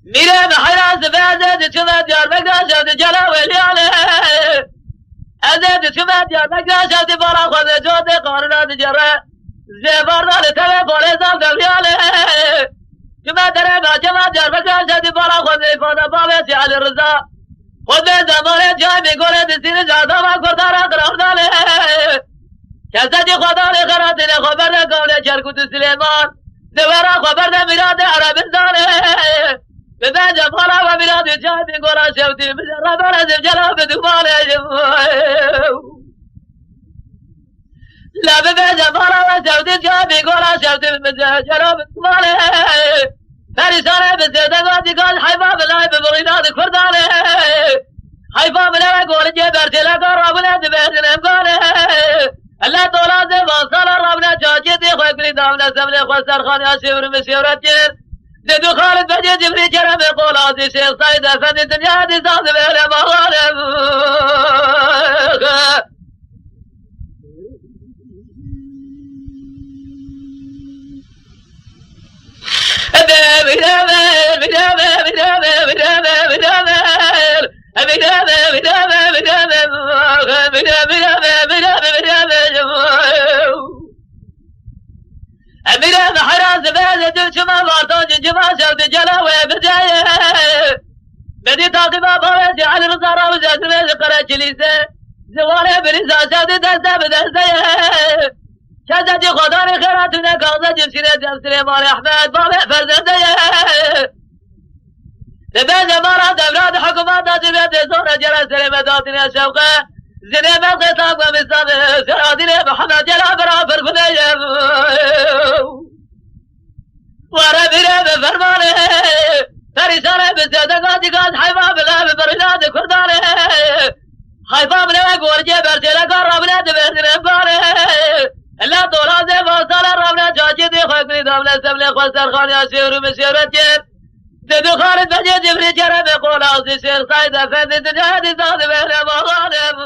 میره به حیران زباده چوبه دیار بگذاشت جلوی لیاله ازد چوبه دیار بگذاشت بارا خود جوده قارنات جره زباردار تبه بوله زال دلیاله چوبه دره با چوبه دیار بگذاشت بارا خود فاده بابه سیال رضا خود زمانه جای میگوله دستین جادا و کردار قرار داله کسدی خدا لخرات خبر قوله چرکوت سلیمان دوارا خبر میراد عربستانه به بعد فلا و میراد جای میگوله شوتی بجرا برزم جلا بدوباله لا به بعد فلا و شوتی جای میگوله شوتی بجرا بدوباله پریسانه به زدگاتی کاش حیفا بلای به بغیداد کردانه حیفا بلای گوله جه برسیله کار رابونه دبهدن امکانه الله تعالی واسال رابنا جاجت خواه کلی دامنا سمن خواه سرخانی آشیور مسیورت جر دو خالد بجه جبری جرم قول آزی شیخ ساید افند دنیا دی ساز بهر مغالب أميرة بحراس بهذا شما وارتوج جما شرط جلاوة بداية بدي تاقبا بواسي على الرصارة وجاسمة ذكرة جليسة زوالة بليسة شرط دستا بدستا شهدتي خداني خيراتنا قاضة جبسينة جبسينة مال أحمد بابا فرزنتا لباس مارا دورات حكومات ناجبات زورة جرى سلمتاتنا شوقة زنيب الخطاب ومصاب سرادنا محمد جلا برافر فنيا وربنا بفرمانه فرسانه بسيادقاتي قاد حيفا بلا ببرشاد كردانه حيفا بلا قورجي برسيلا قربنا دبهدنا بانه الله طولازي وصال ربنا جاجي دي خوكني دامنا سملي خوستر خاني أشير مسيرت جيب دو خالد بجي جبري جرم قول عزي شيخ سايد أفند دنيا دي صاد بهنا مغانب